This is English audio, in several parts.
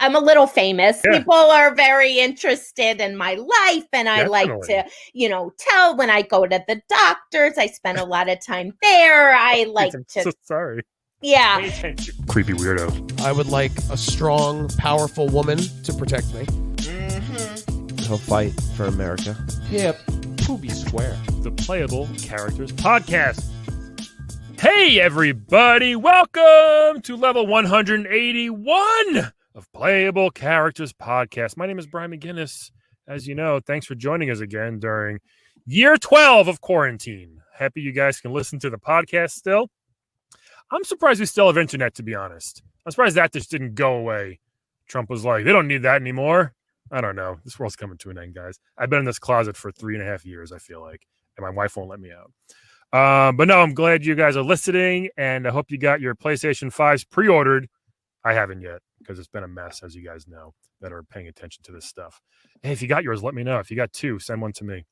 I'm a little famous. Yeah. People are very interested in my life, and I like to, tell when I go to the doctors. I spend a lot of time there. I like I'm to. so sorry. Yeah. Pay attention. Creepy weirdo. I would like a strong, powerful woman to protect me. He'll fight for America. Hip, poopy square. The Playable Characters Podcast. Hey, everybody. Welcome to level 181 of Playable Characters Podcast. My name is Brian McGinnis. As you know, thanks for joining us again during year 12 of quarantine. Happy you guys can listen to the podcast still. I'm surprised we still have internet, to be honest. I'm surprised that just didn't go away. Trump was like, they don't need that anymore. I don't know. This world's coming to an end, guys. I've been in this closet for 3.5 years, I feel like, and my wife won't let me out. But no, I'm glad you guys are listening, and I hope you got your PlayStation 5s pre-ordered. I haven't yet because it's been a mess, as you guys know, that are paying attention to this stuff. Hey, if you got yours, let me know. If you got two, send one to me.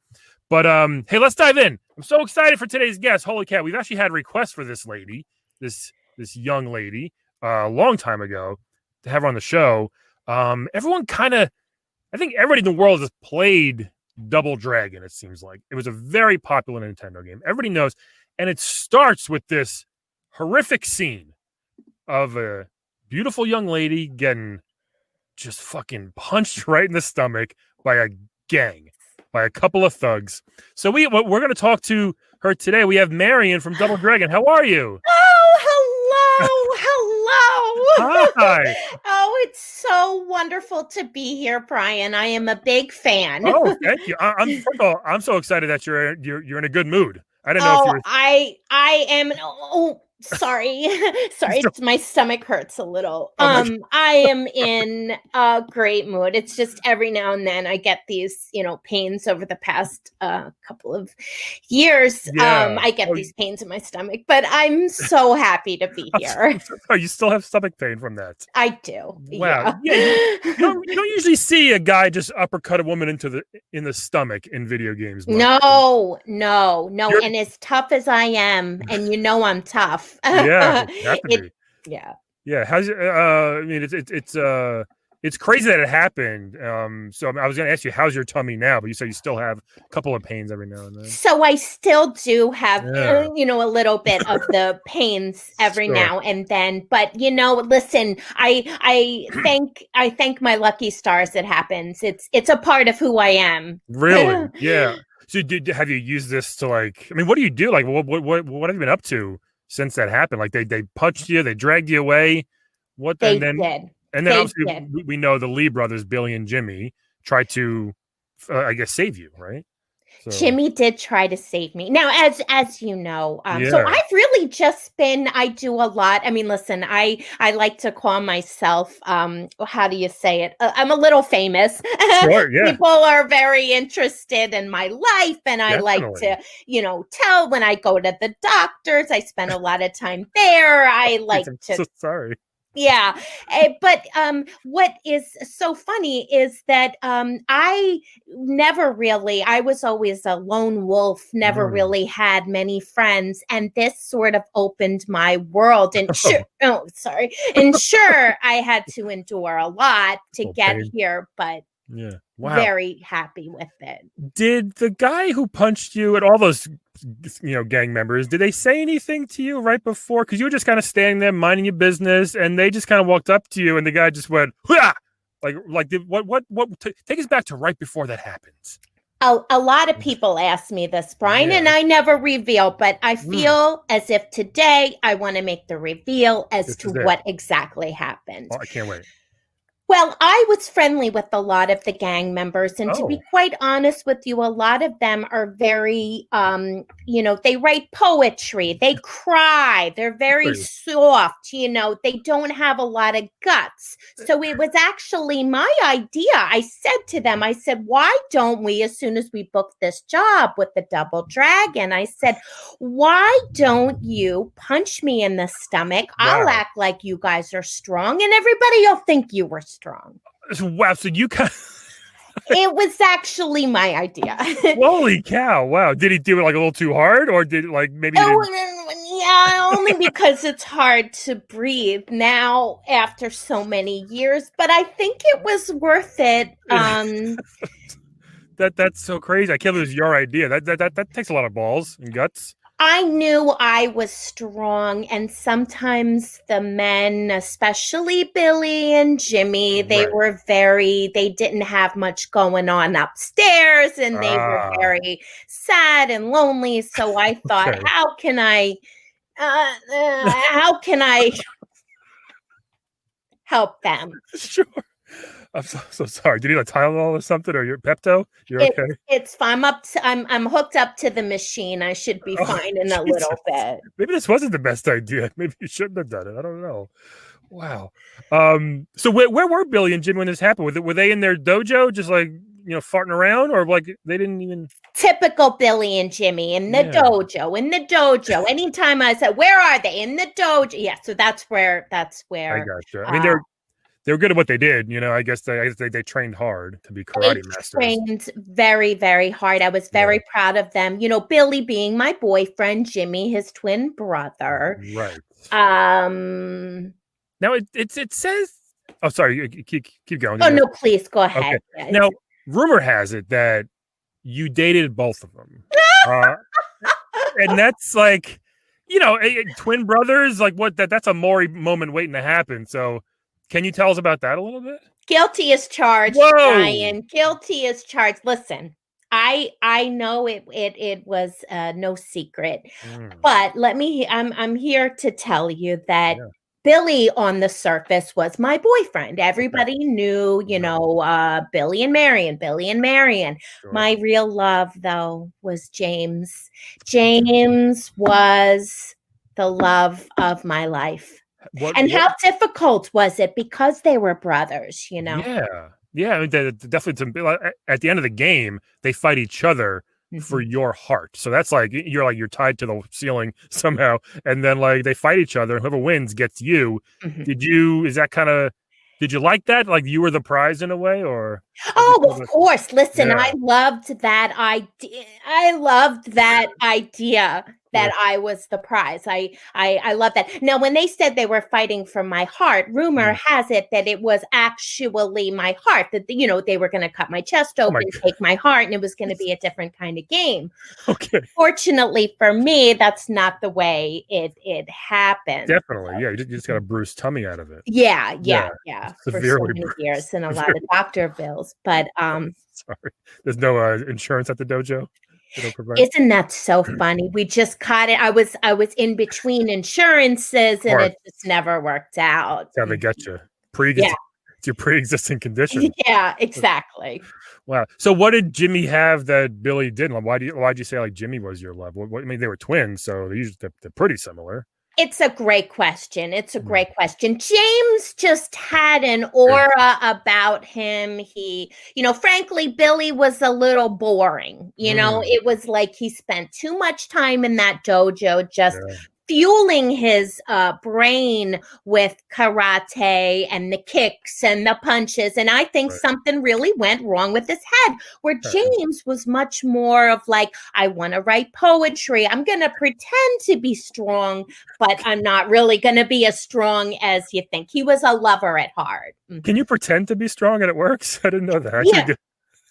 But hey, let's dive in. I'm so excited for today's guest. Holy cow, we've actually had requests for this lady, this young lady, a long time ago to have her on the show. Everyone I think everybody in the world has played Double Dragon, it seems like. It was a very popular Nintendo game. Everybody knows. And it starts with this horrific scene of a beautiful young lady getting just fucking punched right in the stomach by a gang, by a couple of thugs. So we're going to talk to her today. We have Marian from Double Dragon. How are you? Hello. Hi. Oh, it's so wonderful to be here, Brian. I am a big fan. Oh, thank you. First of all, I'm so excited that you're in a good mood. I didn't know if you were... I am. Oh, sorry. My stomach hurts a little. I am in a great mood. It's just every now and then I get these, pains over the past couple of years. Yeah. I get these pains in my stomach, but I'm so happy to be here. Oh, you still have stomach pain from that? I do. Wow. Yeah. You don't usually see a guy just uppercut a woman in the stomach in video games. No. And as tough as I am, and I'm tough. Yeah, definitely. Yeah. How's it's crazy that it happened. So I was going to ask you, how's your tummy now? But you said you still have a couple of pains every now and then. So I still do have, a little bit of the pains every now and then. But listen, I thank my lucky stars. It happens. It's a part of who I am. Really? Yeah. So have you used this to what do you do? Like, what have you been up to since that happened? Like they punched you, they dragged you away. They did. And then obviously we know the Lee brothers, Billy and Jimmy, tried to, save you, right? So. Jimmy did try to save me. Now, as you know, so I've really just been. I do a lot. I mean, listen, I like to call myself. How do you say it? I'm a little famous. Sure, yeah. People are very interested in my life, and I like to, tell when I go to the doctors. I spend a lot of time there. I like I'm to. So sorry. Yeah. But what is so funny is that I was always a lone wolf, never really had many friends. And this sort of opened my world. And sure, I had to endure a lot to get here, but yeah. Wow. Very happy with it. Did the guy who punched you and all those, gang members, did they say anything to you right before? Because you were just kind of standing there minding your business, and they just kind of walked up to you, and the guy just went, "Hua!" What? Take us back to right before that happens. A lot of people ask me this, Brian, and I never reveal, but I feel as if today I want to make the reveal as to what exactly happened. Oh, I can't wait. Well, I was friendly with a lot of the gang members, and to be quite honest with you, a lot of them are very, they write poetry, they cry, they're very soft, they don't have a lot of guts. So it was actually my idea. I said to them, why don't we, as soon as we book this job with the Double Dragon, I said, why don't you punch me in the stomach? Wow. I'll act like you guys are strong, and everybody will think you were strong. Wow, so you kind of... It was actually my idea. Holy cow! Wow, did he do it a little too hard, or did maybe? Yeah, only because it's hard to breathe now after so many years, but I think it was worth it. That's so crazy. I can't believe it was your idea. That takes a lot of balls and guts. I knew I was strong, and sometimes the men, especially Billy and Jimmy, they didn't have much going on upstairs, and they were very sad and lonely. So I thought, how can I help them? Sure. I'm so sorry. Do you need a Tylenol or something, or your Pepto? You're okay. It's fine. I'm hooked up to the machine. I should be fine in a little bit. Maybe this wasn't the best idea. Maybe you shouldn't have done it. I don't know. Wow. So where were Billy and Jimmy when this happened? Were they in their dojo, just like farting around, or like they didn't even? Typical Billy and Jimmy in the dojo. In the dojo. Anytime I said, "Where are they?" In the dojo. Yeah. So that's where. I gotcha. I mean, they were good at what they did. I guess they trained hard to be karate masters. Trained very, very hard. I was very proud of them. Billy being my boyfriend, Jimmy, his twin brother. Right. Now it says. Oh, sorry. Keep going. Oh no, please go ahead. Okay. Now, rumor has it that you dated both of them, and that's like, twin brothers. Like what? That's a Maury moment waiting to happen. So. Can you tell us about that a little bit? Guilty as charged, Ryan. Guilty as charged. Listen, I know it was no secret, but I'm here to tell you that Billy on the surface was my boyfriend. Everybody knew, Billy and Marian. Sure. My real love, though, was James. James was the love of my life. How difficult was it because they were brothers, Yeah. I mean, definitely. At the end of the game, they fight each other for your heart. So that's like you're tied to the ceiling somehow, and then like they fight each other, and whoever wins gets you. Did you like that? Like you were the prize in a way, or? Oh, of course. Listen, I loved that idea. That I was the prize. I love that. Now, when they said they were fighting for my heart, rumor has it that it was actually my heart, that, they were going to cut my chest open, take my heart, and it was going to be a different kind of game. Okay. Fortunately for me, that's not the way it happened. Definitely. Yeah. You just got a bruised tummy out of it. Yeah. For so many years and a lot of doctor bills. But, sorry. There's no insurance at the dojo? Isn't that so funny? We just caught it. I was in between insurances, and it just never worked out. That's how they get you. It's your pre-existing condition. Yeah, exactly. Wow. So, what did Jimmy have that Billy didn't? Why'd you say like Jimmy was your love? I mean, they were twins, so they're pretty similar. It's a great question. James just had an aura about him. He, frankly, Billy was a little boring. It was like he spent too much time in that dojo just fueling his brain with karate and the kicks and the punches. And I think something really went wrong with his head, where James was much more of like, I want to write poetry. I'm going to pretend to be strong, but I'm not really going to be as strong as you think. He was a lover at heart. Can you pretend to be strong and it works? I didn't know that.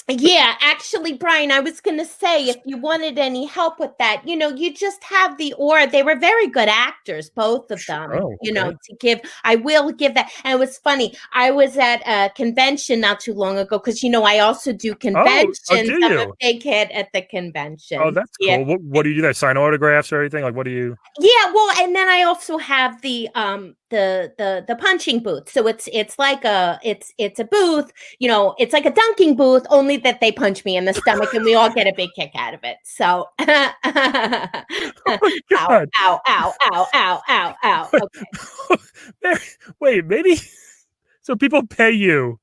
Yeah, actually, Brian, I was going to say, if you wanted any help with that, you just have the aura. They were very good actors, both of them, I will give that. And it was funny. I was at a convention not too long ago because, I also do conventions. I'm a big hit at the convention. Oh, that's cool. What do you do there? Sign autographs or anything? Like, what do you? Yeah, well, and then I also have the punching booth. So it's like a booth, it's like a dunking booth, only that they punch me in the stomach and we all get a big kick out of it. So ow. Okay. Wait, maybe so people pay you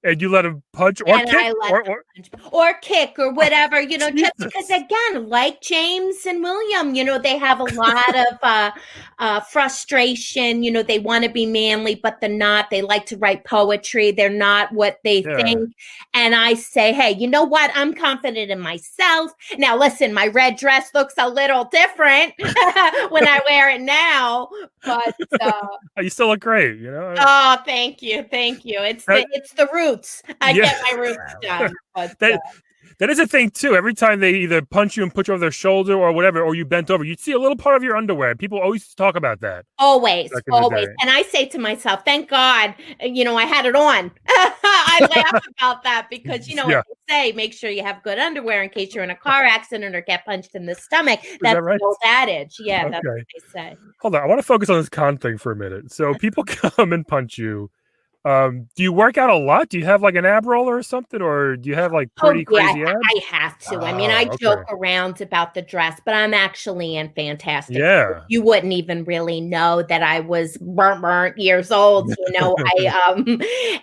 And you let him punch or And kick I let them punch or kick or whatever, just Jesus. because, again, like James and William, they have a lot of frustration. They want to be manly, but they're not. They like to write poetry. They're not what they think. And I say, hey, you know what? I'm confident in myself. Now, listen, my red dress looks a little different when I wear it now, but you still look great, Oh, thank you. It's the roots. I get my roots done. But, that is a thing too. Every time they either punch you and put you over their shoulder or whatever, or you bent over, you'd see a little part of your underwear. People always talk about that. Always. And I say to myself, thank God, I had it on. I laugh about that because, what they say, make sure you have good underwear in case you're in a car accident or get punched in the stomach. That's right? the old adage. Yeah, that's what they say. Hold on. I want to focus on this con thing for a minute. So people come and punch you. Do you work out a lot? Do you have like an ab roller or something, or do you have like pretty crazy abs? I have to. I mean, I joke around about the dress, but I'm actually in fantastic. Yeah, you wouldn't even really know that I was burnt years old.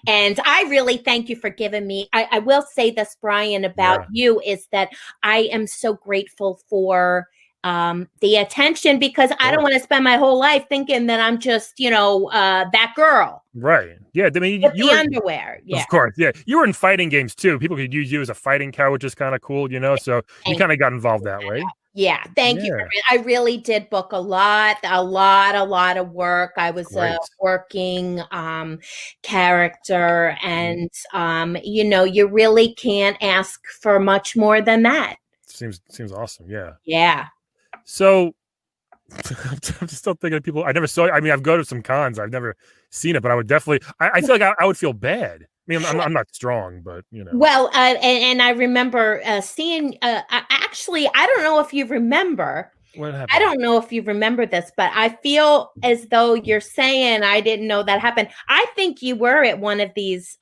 And I really thank you for giving me. I will say this, Brian, about you is that I am so grateful for the attention because I don't want to spend my whole life thinking that I'm just, that girl. Right. Yeah. I mean, you were underwear. Yeah. Of course. Yeah. You were in fighting games too. People could use you as a fighting cow, which is kind of cool, So you kind of got involved that way. Yeah. Thank you. I really did book a lot of work. I was a working character and, you really can't ask for much more than that. Seems awesome. Yeah. Yeah. So I'm just still thinking of people I never saw. I mean, I've gone to some cons. I've never seen it, but I would definitely. I feel like I would feel bad. I mean, I'm not strong, but Well, and I remember seeing. Actually, I don't know if you remember. What happened? I don't know if you remember this, but I feel as though you're saying I didn't know that happened. I think you were at one of these.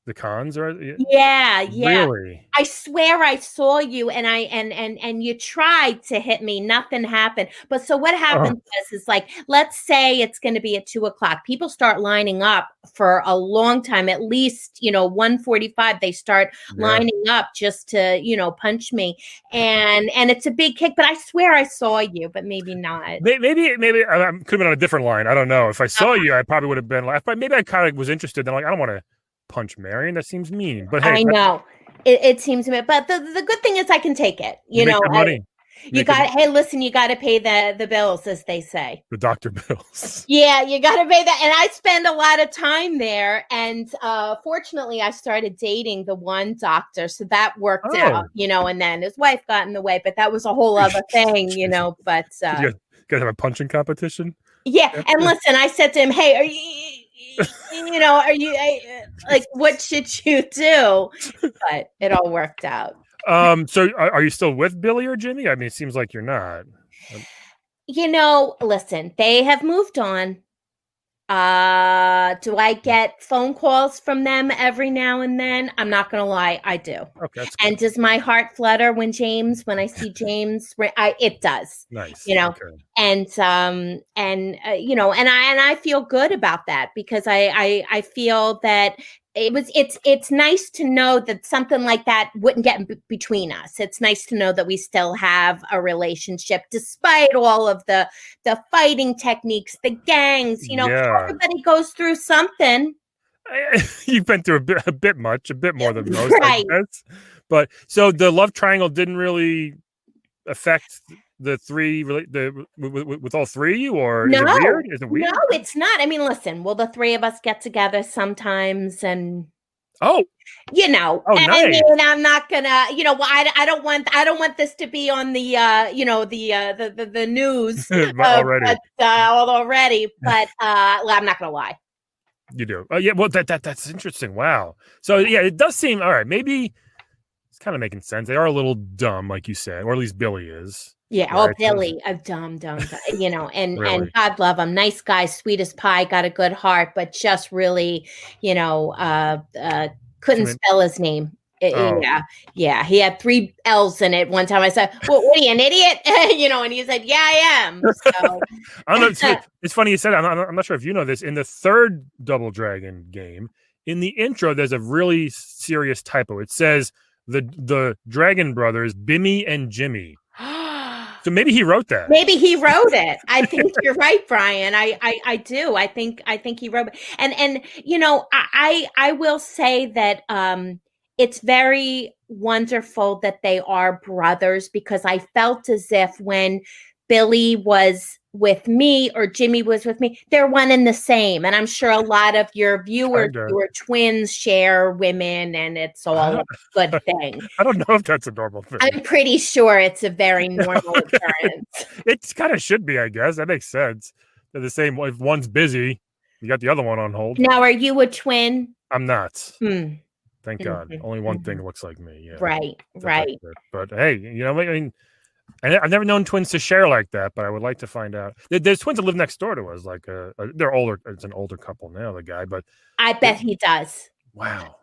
The cons are yeah really. I swear I saw you and you tried to hit me. Nothing happened. But so what happens is like, let's say it's going to be at 2:00. People start lining up for a long time, at least 1:45. They start lining up just to punch me, and it's a big kick. But I swear I saw you, but maybe not. Maybe I could have been on a different line. I don't know. If I saw you, I probably would have been like. But maybe I kind of was interested. Then I don't want to punch Marian. That seems mean. But hey, I know it seems to me. But the good thing is I can take it. Money. Hey, listen, you got to pay the bills, as they say. The doctor bills. Yeah, you got to pay that. And I spend a lot of time there. And fortunately, I started dating the one doctor, so that worked out. And then his wife got in the way, but that was a whole other thing. But you guys have a punching competition. Yeah, and listen, I said to him, "Hey, are you like, what should you do?" But it all worked out. So are you still with Billy or Jimmy? I mean, it seems like you're not. Listen, they have moved on. Do I get phone calls from them every now and then? I'm not going to lie. I do. Okay. And does my heart flutter when I see James? It does. Nice. Okay. And I feel good about that because I feel that it's nice to know that something like that wouldn't get between us. It's nice to know that we still have a relationship despite all of the fighting techniques, the gangs, everybody goes through something. You've been through a bit more than most, right? I guess. But so the love triangle didn't really affect the three with all three of you, or is it weird? Is it weird? No, it's not. I mean, listen, will the three of us get together sometimes and nice. I mean, I'm not gonna, I don't want this to be on the the news already, but I'm not gonna lie. You do. Yeah, well that's interesting. Wow. So yeah, it does seem all right. Maybe it's kind of making sense. They are a little dumb, like you said, or at least Billy is. Yeah. Right? Billy, a dumb, and really? And God love him. Nice guy, sweet as pie, got a good heart, but just really, couldn't spell his name. Oh. Yeah. He had 3 L's in it. One time I said, well, what are you, an idiot? And he said, yeah, I am. So I don't know. It's funny you said that. I'm not sure if you know this. In the third Double Dragon game, in the intro, there's a really serious typo. It says the Dragon Brothers, Bimmy and Jimmy. So maybe he wrote that. Maybe he wrote it. I think you're right, Brian. I do. I think he wrote it. And I will say that it's very wonderful that they are brothers, because I felt as if when Billy was with me or Jimmy was with me, they're one and the same. And I'm sure a lot of your viewers who are twins share women, and it's all a good thing. I don't know if that's a normal thing. I'm pretty sure it's a very normal occurrence. It kind of should be, I guess. That makes sense. They're the same. If one's busy, you got the other one on hold. Now, are you a twin? I'm not. Thank God. Only one thing looks like me. Yeah. Right. But hey, I mean, I've never known twins to share like that, but I would like to find out. There's twins that live next door to us. Like they're older. It's an older couple now, the guy, but I bet he does. Wow.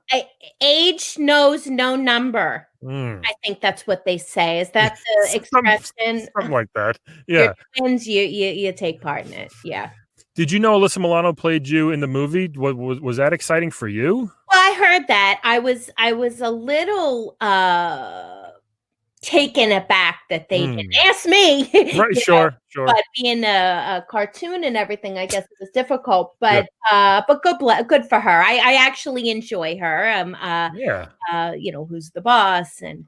Age knows no number. I think that's what they say. Is that the expression? Something like that. Yeah. Your twins, you take part in it. Yeah. Did you know Alyssa Milano played you in the movie? Was that exciting for you? Well, I heard that. I was a little taken aback that they didn't ask me. Right, sure. But being a cartoon and everything, I guess it was difficult. But good for her. I actually enjoy her. Who's the boss? And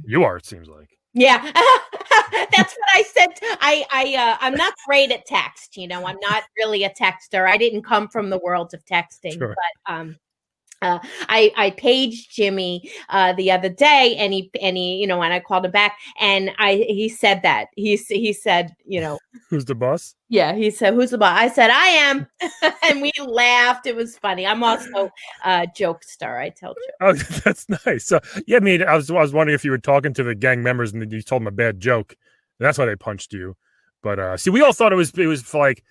you are, it seems like. Yeah, that's what I said. I'm not great at text. I'm not really a texter. I didn't come from the world of texting, but I paged Jimmy the other day, and he when I called him back, and he said that he said, who's the boss? Yeah, he said, who's the boss? I said, I am. And we laughed. It was funny. I'm also a jokester. I tell you. Oh, that's nice. So yeah, I mean, I was wondering if you were talking to the gang members and you told them a bad joke. That's why they punched you. But see, we all thought it was like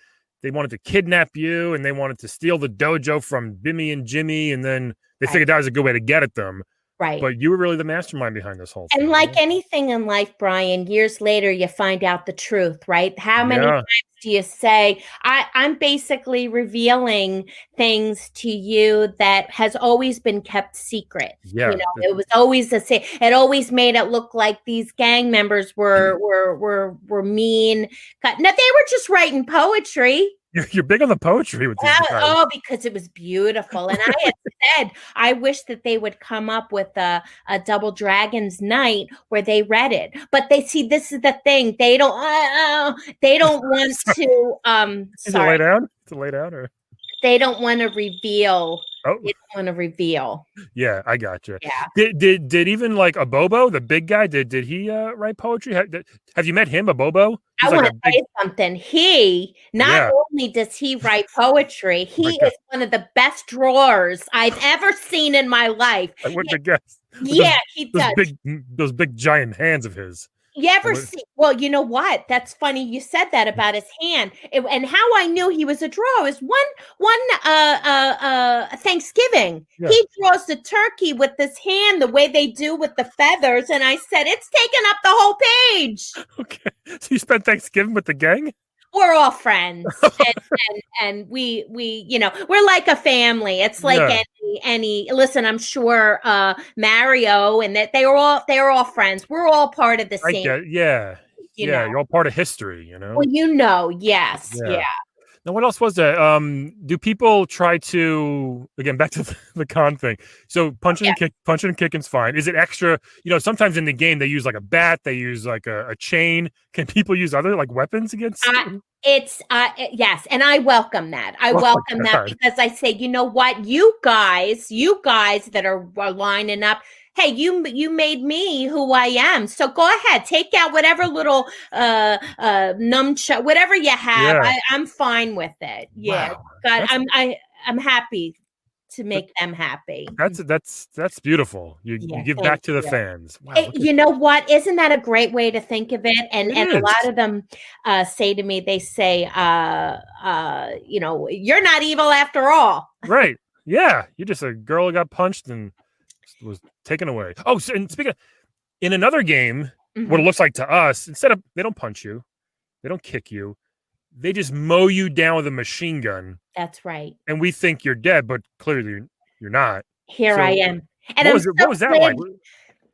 they wanted to kidnap you and they wanted to steal the dojo from Bimmy and Jimmy, and then they figured that was a good way to get at them. Right. But you were really the mastermind behind this whole thing. And like anything in life, Brian, years later, you find out the truth, right? How many times do you say, I'm basically revealing things to you that has always been kept secret? Yeah. It was always it always made it look like these gang members were mean. No, they were just writing poetry. You're big on the poetry with these guys. Oh, because it was beautiful. And I had said, I wish that they would come up with a Double Dragons night where they read it. But this is the thing. They don't want to, Is it lay down? To lay down, or? They don't want to reveal. Oh. They don't want to reveal. Yeah, I got you. Yeah. Did even like Abobo, the big guy, did he write poetry? Have you met him, Abobo? I want to say something. He not only does he write poetry, he is one of the best drawers I've ever seen in my life. I wouldn't have guessed. Yeah, he does. Those big giant hands of his. You ever see? Well, you know what? That's funny. You said that about his hand, and how I knew he was a drawer is one Thanksgiving. Yeah. He draws the turkey with this hand, the way they do with the feathers, and I said it's taking up the whole page. Okay, so you spent Thanksgiving with the gang? We're all friends, and we we're like a family. It's like any. Listen, I'm sure Mario and that they're all friends. We're all part of the same. Yeah. You're all part of history. Well, yes, yeah. Now, what else was there? Do people try to, again, back to the con thing? So punching and kicking's fine. Is it extra? Sometimes in the game they use like a bat, they use like a chain. Can people use other like weapons against? It's yes, and I welcome that. I welcome that because I say, you know what, you guys that are lining up. Hey, you made me who I am. So go ahead, take out whatever little nunchuck, whatever you have. Yeah. I'm fine with it. Yeah, wow. God, I'm happy to make them happy. That's beautiful. You give back to the fans. Wow, you know what? Isn't that a great way to think of it? And a lot of them say to me, they say, you're not evil after all. Right. Yeah. You're just a girl who got punched and was taken away. Oh, so, and speaking of, in another game, Mhm. what it looks like to us, instead of they don't punch you, they don't kick you, they just mow you down with a machine gun, That's right. and we think you're dead, but clearly you're not. Here I So am. And I'm what so was that glad. like?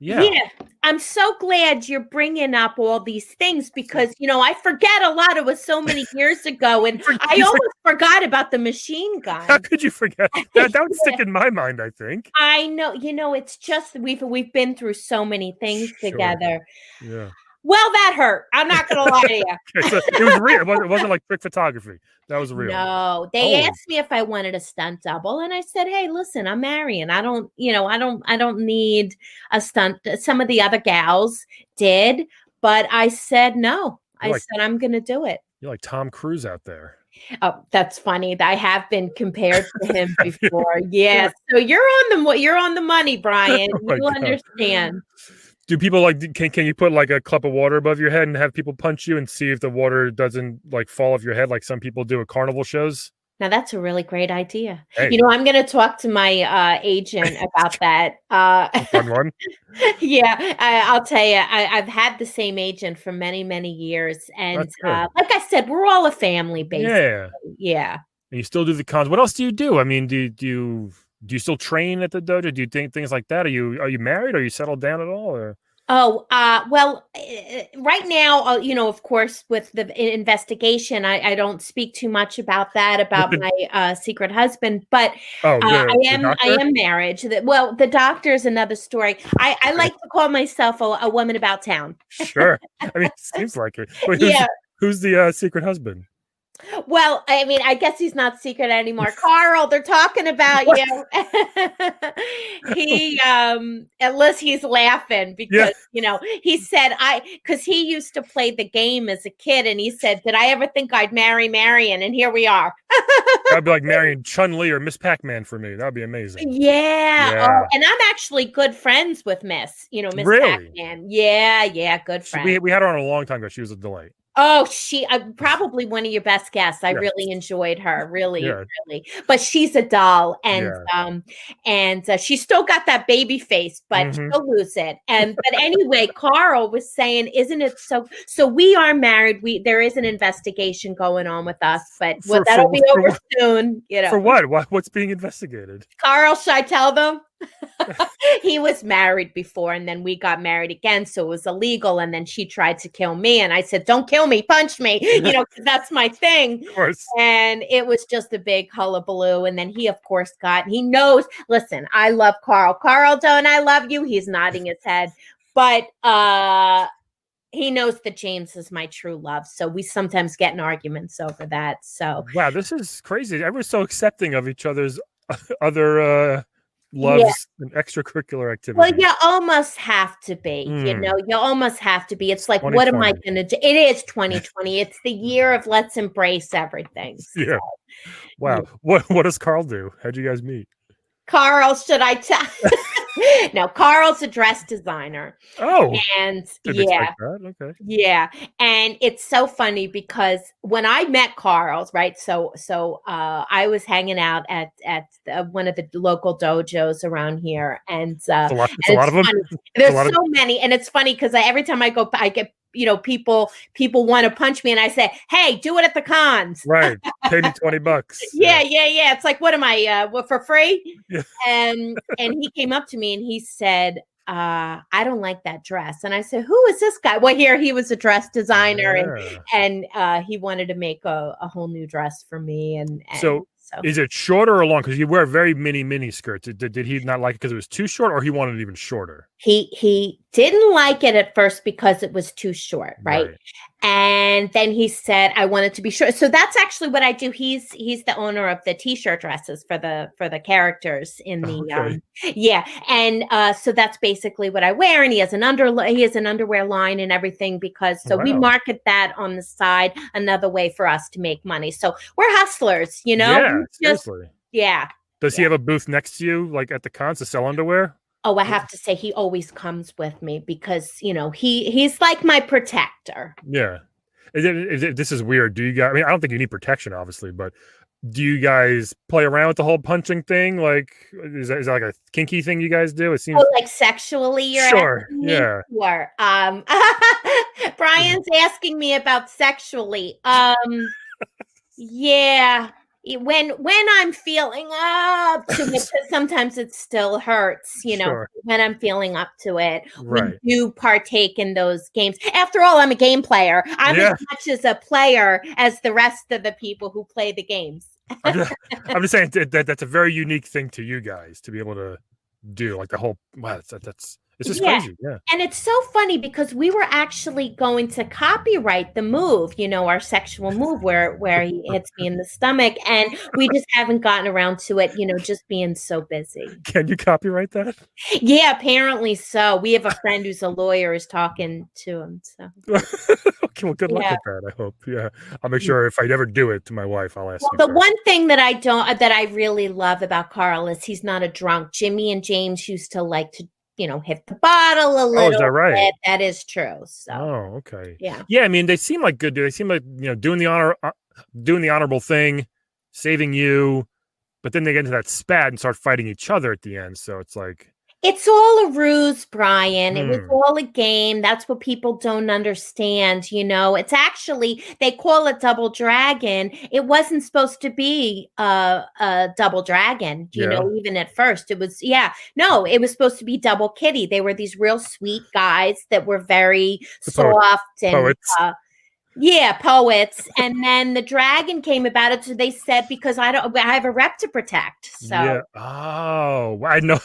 Yeah. Yeah, I'm so glad you're bringing up all these things because, I forget a lot. It was so many years ago, and I almost forgot about the machine gun. How could you forget? That would stick in my mind, I think. I know, it's just we've been through so many things together. Yeah. Well, that hurt. I'm not going to lie to you. Okay, so it was real. It wasn't like trick photography. That was real. No, they asked me if I wanted a stunt double, and I said, "Hey, listen, I'm Marian. I don't need a stunt." Some of the other gals did, but I said no. I said I'm going to do it. You're like Tom Cruise out there. Oh, that's funny. I have been compared to him before. Yes. So you're on the money, Brian. Oh you understand. Do people can you put like a cup of water above your head and have people punch you and see if the water doesn't like fall off your head like some people do at carnival shows? Now that's a really great idea. Hey. I'm going to talk to my agent about that. Fun one. Yeah, I'll tell you, I've had the same agent for many, many years, and like I said, we're all a family, basically. Yeah. And you still do the cons. What else do you do? I mean, do you still train at the dojo? Do you think things like that? Are you married? Are you settled down at all? Or? Oh, well, right now, of course, with the investigation, I don't speak too much about that, about my secret husband, but I am married. The doctor is another story. I like to call myself a woman about town. Sure. I mean, it seems like it. Wait, who's the secret husband? Well, I mean, I guess he's not secret anymore. Carl, they're talking about you. He, at least he's laughing because, he said, because he used to play the game as a kid, and he said, did I ever think I'd marry Marian? And here we are. That'd be like marrying Chun-Li or Miss Pac-Man for me. That'd be amazing. Yeah. Oh, and I'm actually good friends with Miss Pac-Man. Yeah, good friend. We had her on a long time ago. She was a delight. Oh, she probably one of your best guests. I really enjoyed her, really. But she's a doll, and she's still got that baby face, but she'll lose it. But anyway, Carl was saying, "Isn't it so?" So we are married. There is an investigation going on with us, but that'll be over soon. For what? What's being investigated? Carl, should I tell them? He was married before, and then we got married again, so it was illegal, and then she tried to kill me, and I said, don't kill me, punch me, because that's my thing. Of course. And it was just a big hullabaloo, and then he of course he knows, listen, I love Carl, don't I love you? He's nodding his head, but he knows that James is my true love, so we sometimes get in arguments over that. So wow, this is crazy. Everyone's so accepting of each other's other loves and extracurricular activities. Well, you almost have to be, you almost have to be. It's like, what am I going to do? It is 2020. It's the year of let's embrace everything. So. Yeah. Wow. Yeah. What does Carl do? How'd you guys meet? Carl, should I tell? No, Carl's a dress designer. Oh, and okay. Yeah, and it's so funny because when I met Carl, right? So I was hanging out at one of the local dojos around here, and it's a lot of them. There's so many, and it's funny because every time I go, I get people want to punch me, and I say, "Hey, do it at the cons." Right, pay me $20. Yeah. It's like, what am I? For free? Yeah. And he came up to me and he said, I don't like that dress. And I said, who is this guy? Well, he was a dress designer, and he wanted to make a whole new dress for me. And so is it shorter or long? Because you wear very mini skirts. Did he not like it because it was too short, or he wanted it even shorter? He didn't like it at first because it was too short, right? And then he said, I want it to be short. So that's actually what I do. He's the owner of the t-shirt dresses for the characters in the and so that's basically what I wear. And he has an underwear line and everything because we market that on the side, another way for us to make money. So we're hustlers, Yeah, seriously. Yeah. Does he have a booth next to you, like at the cons, to sell underwear? Oh, I have to say he always comes with me because, he's like my protector. Yeah. This is weird. Do you guys, I mean, I don't think you need protection, obviously, but do you guys play around with the whole punching thing? Like, is that like a kinky thing you guys do? It seems. Oh, like sexually, you're Sure. asking me? Yeah. Sure. Brian's asking me about sexually. Yeah. When I'm feeling up to it, 'cause sometimes it still hurts, Sure. when I'm feeling up to it. We Right. do partake in those games. After all, I'm a game player. I'm Yeah. as much as a player as the rest of the people who play the games. I'm just saying that's a very unique thing to you guys to be able to do. Like the whole wow, that's it's just Yeah. crazy. Yeah. And it's so funny because we were actually going to copyright the move, our sexual move where he hits me in the stomach, and we just haven't gotten around to it, just being so busy. Can you copyright that? Yeah, apparently so. We have a friend who's a lawyer is talking to him. So Okay, well, good luck yeah. with that. I hope. Yeah, I'll make sure if I ever do it to my wife, I'll ask Well, you. the First. one thing that I really love about Carl is he's not a drunk. Jimmy and James used to like to, hit the bottle a little is that right? bit. That is true. So, oh, okay. Yeah. Yeah, I mean, they seem like good. They seem like doing the honorable thing, saving you, but then they get into that spat and start fighting each other at the end. So it's like. It's all a ruse, Brian. It was Hmm. all a game. That's what people don't understand. It's actually, they call it Double Dragon. It wasn't supposed to be a Double Dragon, Yeah. even at first. It was, no, it was supposed to be Double Kitty. They were these real sweet guys that were very soft and Poets. Poets. And then the dragon came about it. So they said, because I have a rep to protect. So Yeah. Oh, I know.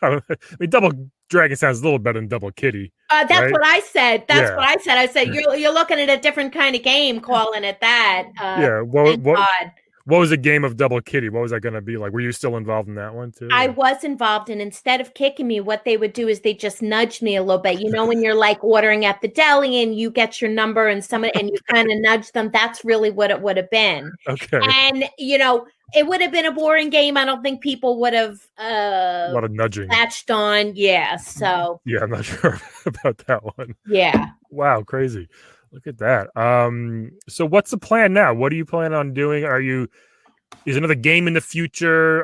I mean, Double Dragon sounds a little better than Double Kitty. That's right? what I said. That's Yeah. what I said. I said you're looking at a different kind of game, calling it that. Yeah. Thank God. What was the game of Double Kitty? What was that going to be like? Were you still involved in that one too? I was involved, and instead of kicking me, what they would do is they just nudge me a little bit. When you're like ordering at the deli and you get your number and you kind of nudge them. That's really what it would have been. Okay. And it would have been a boring game. I don't think people would have a lot of nudging latched on. Yeah. So yeah, I'm not sure about that one. Yeah. Wow, crazy. Look at that. So what's the plan now? What are you planning on doing? Is another game in the future?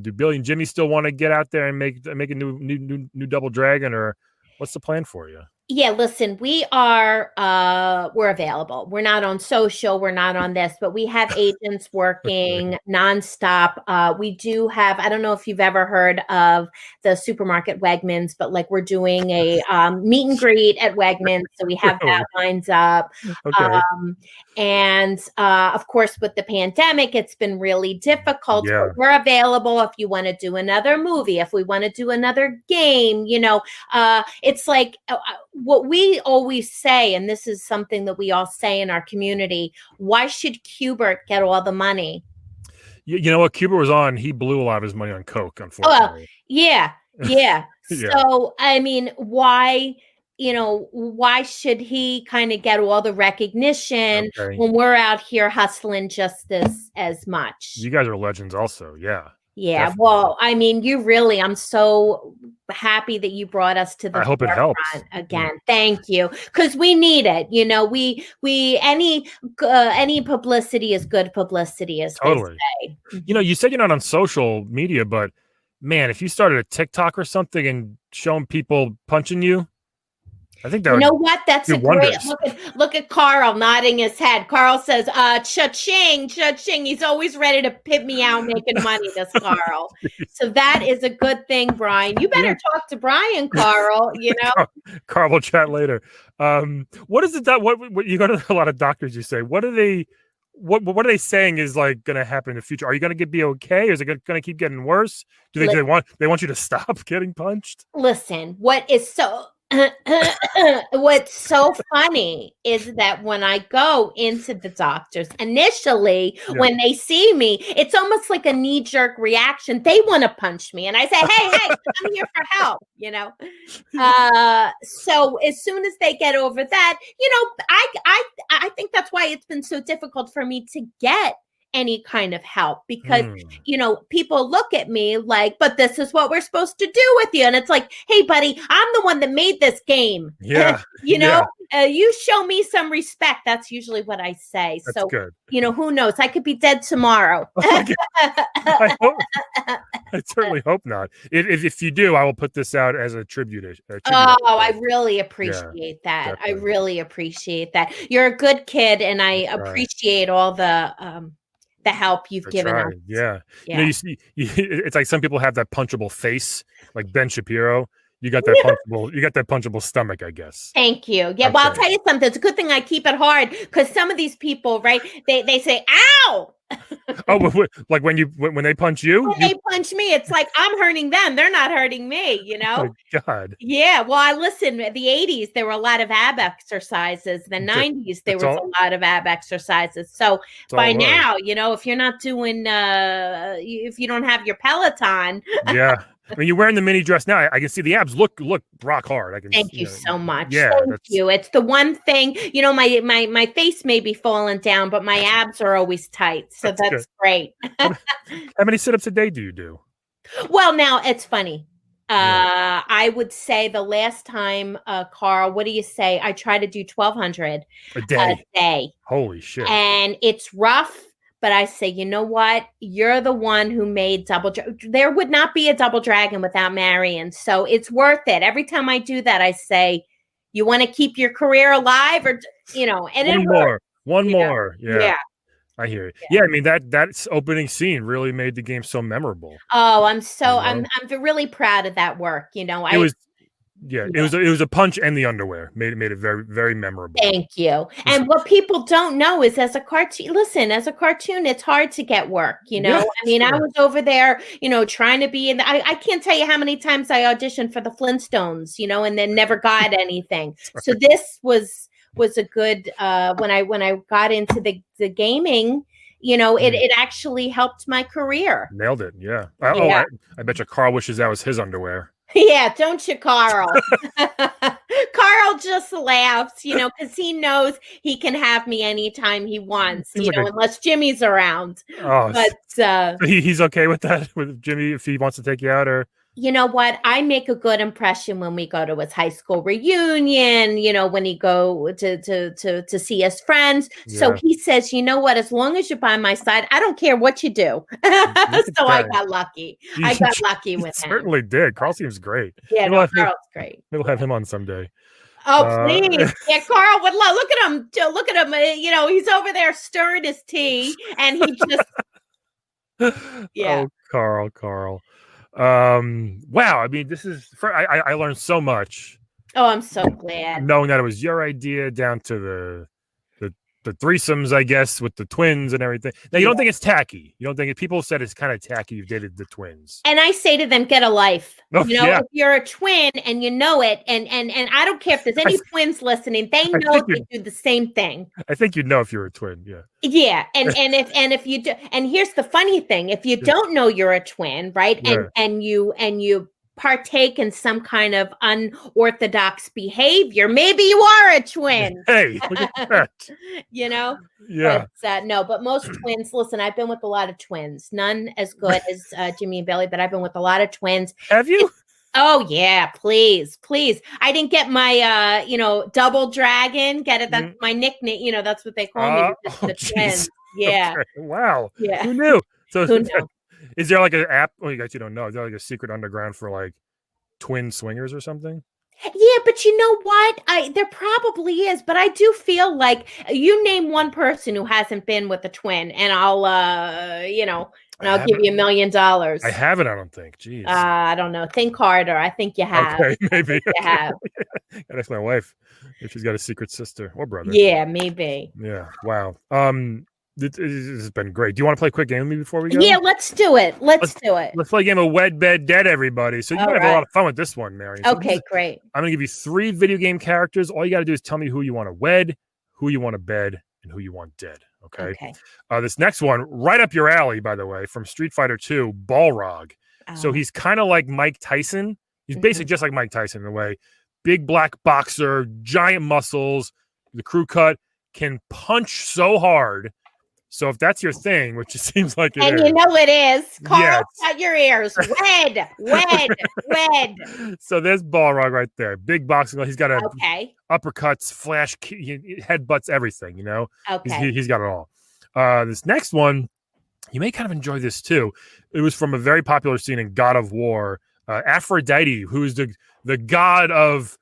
Do Billy and Jimmy still want to get out there and make a new Double Dragon, or what's the plan for you? Yeah, listen, we're available. We're not on social, we're not on this, but we have agents working nonstop. We do have, I don't know if you've ever heard of the supermarket Wegmans, but like we're doing a meet and greet at Wegmans. So we have that lines up. Okay. And of course, with the pandemic, it's been really difficult. Yeah. But we're available if you want to do another movie, if we want to do another game, it's like what we always say, and this is something that we all say in our community, why should Qbert get all the money? You know what? Qbert was on. He blew a lot of his money on Coke, unfortunately. Well, yeah. So, I mean, why should he kind of get all the recognition when we're out here hustling just as much? You guys are legends also. Yeah. Yeah. Definitely. Well, I mean, I'm so happy that you brought us to the I hope it helps again. Thank you. Cause we need it. Any publicity is good publicity, as totally. they say. You said you're not on social media, but man, if you started a TikTok or something and showing people punching you, I think that what? That's a great look at Carl nodding his head. Carl says, cha-ching, cha-ching. He's always ready to pip me out making money, this Carl. So that is a good thing, Brian. You better talk to Brian, Carl, Carl, we'll chat later. What is it that what you go to a lot of doctors, you say, what are they saying is like going to happen in the future? Are you going to be okay? Or is it going to keep getting worse? Do they want you to stop getting punched? Listen, what's so funny is that when I go into the doctors initially, when they see me, it's almost like a knee-jerk reaction. They want to punch me. And I say, hey, I'm here for help, So as soon as they get over that, I think that's why it's been so difficult for me to get any kind of help because, people look at me like, but this is what we're supposed to do with you. And it's like, hey, buddy, I'm the one that made this game. Yeah. You show me some respect. That's usually what I say. That's so good. Who knows? I could be dead tomorrow. I certainly hope not. If you do, I will put this out as a tribute. I really appreciate that. Definitely. I really appreciate that. You're a good kid, and I appreciate all the help you've given us. Yeah. You see, it's like some people have that punchable face, like Ben Shapiro. You got that punchable stomach, I guess. Thank you. Yeah, well, I'll tell you something. It's a good thing I keep it hard because some of these people, right? They say, "Ow." Like when they punch you? When they punch me, it's like I'm hurting them. They're not hurting me, Oh my God. Yeah. Well, I listen. The 80s, there were a lot of ab exercises. The 90s, there was a lot of ab exercises. So by now, if you're not doing, if you don't have your Peloton. Yeah. I mean, you're wearing the mini dress now. I can see the abs look rock hard. Thank you so much. Yeah, thank you. It's the one thing, my face may be falling down, but my abs are always tight. So that's great. How many sit-ups a day do you do? Well, now it's funny. I would say the last time, Carl, what do you say? I try to do 1,200 a day. Holy shit. And it's rough. But I say, you know what? You're the one who made there would not be a Double Dragon without Marian. So it's worth it. Every time I do that, I say, you want to keep your career alive or, and one more. Yeah. I hear you. Yeah. I mean, that opening scene really made the game so memorable. Oh, I'm really proud of that work. It was a punch and the underwear made it very, very memorable. Thank you. And what people don't know is as a cartoon, it's hard to get work, Yeah, I mean, sure. I was over there, trying to be in I can't tell you how many times I auditioned for the Flintstones, and then never got anything. So this was a good when I got into the gaming, it actually helped my career. Nailed it. Yeah. I bet you Carl wishes that was his underwear. Yeah, don't you, Carl? Carl just laughs, because he knows he can have me anytime he wants, unless Jimmy's around. Oh, but he's okay with that, with Jimmy, if he wants to take you out, or? You know what? I make a good impression when we go to his high school reunion, when he go to see his friends. Yeah. So he says, you know what? As long as you're by my side, I don't care what you do. So I got lucky. I got lucky with him. Certainly did. Carl seems great. Yeah, Carl's great. We'll have him on someday. Oh, please. Yeah, Carl would love. Look at him. Look at him. He's over there stirring his tea and he just. Yeah. Oh, Carl. Wow. I mean, this is I learned so much. Oh, I'm so glad. Knowing that it was your idea down to the threesomes, I guess, with the twins and everything. Now, you don't think it's tacky? You don't think people said it's kind of tacky you've dated the twins? And I say to them, get a life. If you're a twin and you know it, and I don't care if there's any twins listening, they know they do the same thing. I think you'd know if you're a twin, yeah. Yeah, and if you do, and here's the funny thing: if you don't know you're a twin, right, and you partake in some kind of unorthodox behavior, maybe you are a twin. Hey, look at that. Yeah. But most twins, listen, I've been with a lot of twins, none as good as Jimmy and Billy, but I've been with a lot of twins. Have you? Oh yeah, please. I didn't get my Double Dragon. Get it? That's my nickname. That's what they call me. The twins. Yeah. Okay. Wow. Yeah. Who knew? So who knew? Is there like an app? Well, you guys, you don't know. Is there like a secret underground for like twin swingers or something? Yeah, but you know what? There probably is, but I do feel like you name one person who hasn't been with a twin, and I'll give you $1 million. I haven't. I don't think. Jeez. I don't know. Think harder. I think you have. Okay, maybe you have. Gotta ask my wife if she's got a secret sister or brother. Yeah, maybe. Yeah. Wow. This has been great. Do you want to play a quick game with me before we go? Yeah, let's do it. Let's do it. Let's play a game of Wed, Bed, Dead, everybody. So you're going to have a lot of fun with this one, Marian. So okay, great. I'm going to give you 3 video game characters. All you got to do is tell me who you want to wed, who you want to bed, and who you want dead. Okay. This next one, right up your alley, by the way, from Street Fighter 2, Balrog. So he's kind of like Mike Tyson. He's basically just like Mike Tyson in a way. Big black boxer, giant muscles, the crew cut, can punch so hard So if that's your thing, which it seems like it and is, you know it is. Carl, Yes. cut your ears. Wed. So there's Balrog right there. Big boxing glove. He's got a Okay. uppercuts, flash, headbutts, everything. You know, Okay. he's got it all. This next one, you may kind of enjoy this too. It was from a very popular scene in God of War. Aphrodite, who's the god of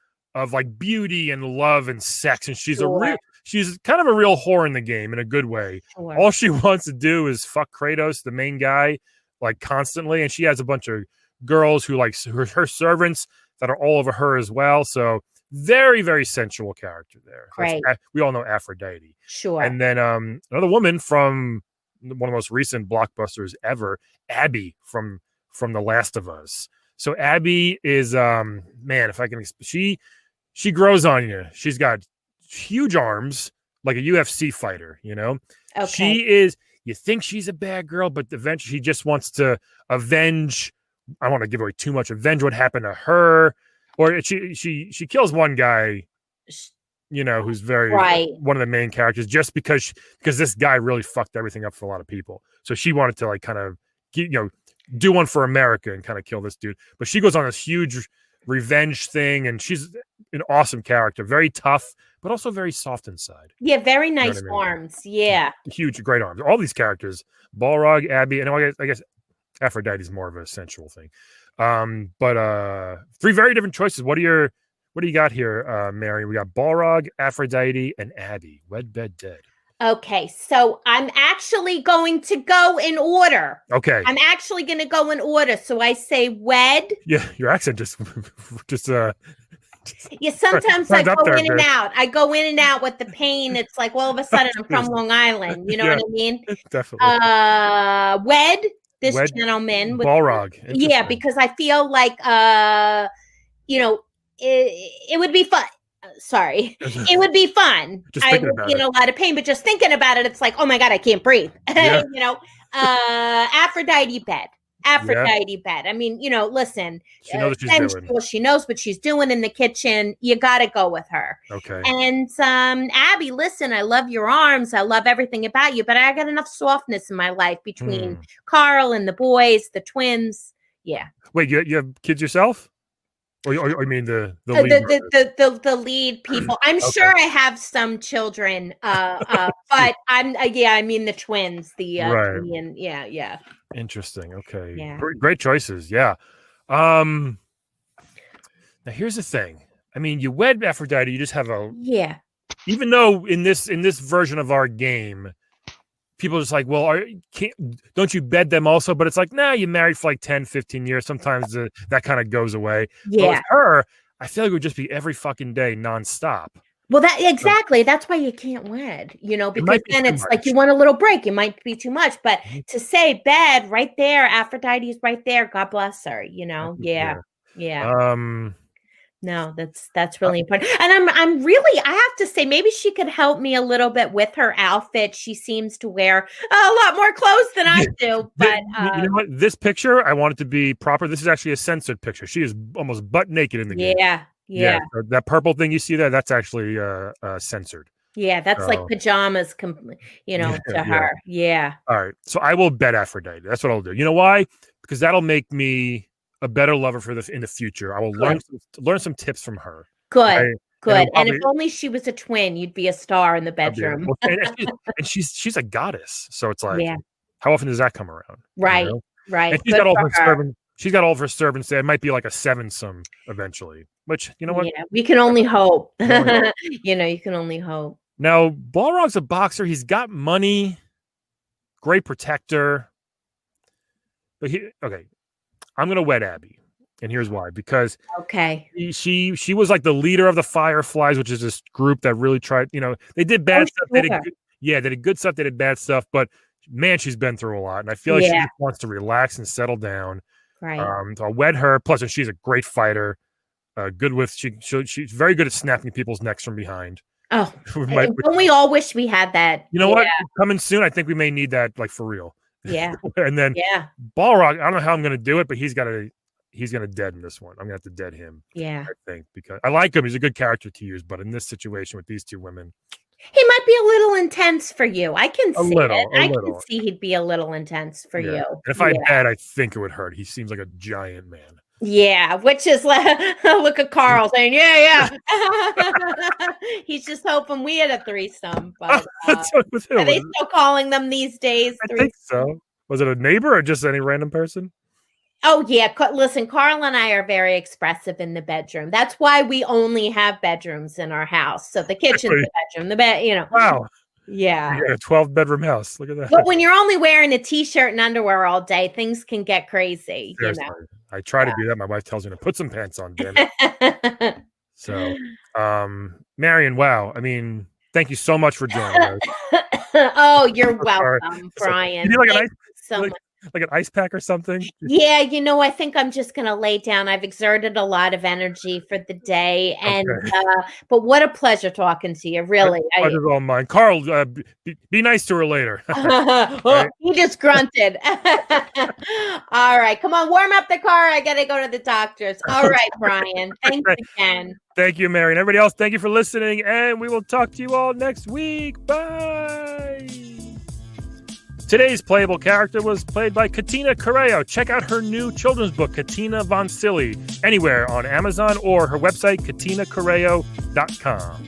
like beauty and love and sex, and she's she's kind of a real whore in the game in a good way. Sure. All she wants to do is fuck Kratos, the main guy, like constantly, and she has a bunch of girls who like her servants that are all over her as well. So very, very sensual character there. Great. We all know Aphrodite. Sure. And then another woman from one of the most recent blockbusters ever, Abby from The Last of Us. So Abby is man, if I can, she grows on you. She's got huge arms, like a UFC fighter, you know. Okay. She is, you think she's a bad girl, but eventually she just wants to avenge. I don't want to give away too much. Avenge what happened to her, or she kills one guy, you know, who's very one of the main characters, just because this guy really fucked everything up for a lot of people. So she wanted to like kind of, you know, do one for America and kind of kill this dude. But she goes on this huge revenge thing, and she's an awesome character, very tough, but also very soft inside. Yeah, very nice You know what I mean? arms. Yeah. Huge, great arms. All these characters, Balrog, Abby, and I guess Aphrodite's more of a sensual thing. But three very different choices. What do you got here, Mary? We got Balrog, Aphrodite, and Abby. Wed, bed, dead. Okay, so I'm actually going to go in order. Okay. I'm actually going to go in order. So I say wed. Yeah, your accent just Yeah, sometimes I go in and bit. out. I go in and out with the pain. It's like all of a sudden I'm from Long Island. You know what I mean? Definitely. Wed this gentleman with Balrog. Yeah, because I feel like you know, it would be fun. Sorry, it would be fun. I would be in a lot of pain, but just thinking about it, it's like, oh my God, I can't breathe. Yeah. You know, Aphrodite bed. I mean, you know, listen, she knows what she's doing. Well, she knows what she's doing in the kitchen. You got to go with her. Okay. And Abby, listen, I love your arms. I love everything about you, but I got enough softness in my life between Carl and the boys, the twins. Yeah. Wait, you have kids yourself? Or I mean the lead people. I'm sure I have some children, but I mean the twins. Yeah. Interesting. Okay. Yeah. Great choices. Yeah. Now here's the thing. I mean, you wed Aphrodite. You just have even though in this version of our game, people are just like, well, don't you bed them also? But it's like, nah, you married for like 10, 15 years. Sometimes that kind of goes away. Yeah. But with her, I feel like it would just be every fucking day nonstop. Well, exactly. That's why you can't wed, you know, because then it's like you want a little break. It might be too much. But to say bed right there, Aphrodite's right there. God bless her, you know. Yeah. No, that's really important. And I'm really, I have to say, maybe she could help me a little bit with her outfit. She seems to wear a lot more clothes than I do. But you know what? This picture, I want it to be proper. This is actually a censored picture. She is almost butt naked in the game. Yeah. So that purple thing you see there, that's actually censored. Yeah, that's like pajamas, you know, to her. Yeah. All right. So I will bet Aphrodite. That's what I'll do. You know why? Because that'll make me a better lover in the future. I will learn some tips from her. Good. And if only she was a twin, you'd be a star in the bedroom. And she's a goddess. So it's like, how often does that come around? Right. You know? Right. And she's got all her servants. She's got all of her servants there. It might be like a sevensome eventually. Which, you know what? Yeah, we can only hope. You know, you can only hope. Now, Balrog's a boxer. He's got money. Great protector. But I'm going to wed Abby. And here's why. Because she was like the leader of the Fireflies, which is this group that really tried, you know, they did bad stuff. They did good stuff. They did bad stuff. But man, she's been through a lot. And I feel like she just wants to relax and settle down. Right. So I'll wed her. Plus, she's a great fighter. She's very good at snapping people's necks from behind. Oh, don't we all wish we had that? You know what? Coming soon. I think we may need that, like, for real. Yeah. And then Balrog, I don't know how I'm going to do it, but he's going to dead in this one. I'm going to have to dead him. Yeah. I think, because I like him. He's a good character to use, but in this situation with these two women, He might be a little intense for you. I can see it. I little. can see he'd be a little intense for you. And if I bet, I think it would hurt. He seems like a giant man. Yeah, which is like, look at Carl saying, yeah. He's just hoping we had a threesome. But are they still calling them these days? I think so. Was it a neighbor or just any random person? Oh, yeah. Listen, Carl and I are very expressive in the bedroom. That's why we only have bedrooms in our house. So the kitchen's the bedroom, the bed, Wow. Yeah. You got a 12-bedroom house. Look at that. But when you're only wearing a T-shirt and underwear all day, things can get crazy. Seriously. I try to do that. My wife tells me to put some pants on, damn it. So, Marian, wow. I mean, thank you so much for joining us. Oh, you're welcome, Brian. You need like an ice pack or something? Yeah, I think I'm just going to lay down. I've exerted a lot of energy for the day. And but what a pleasure talking to you, really. Pleasure's all mine. Carl, be nice to her later. Right? He just grunted. All right, come on, warm up the car. I got to go to the doctor's. All right, Brian. Thanks again. Thank you, Marian. Everybody else, thank you for listening. And we will talk to you all next week. Bye. Today's playable character was played by Katina Correo. Check out her new children's book, Katina Von Silly, anywhere on Amazon or her website, katinacorreo.com.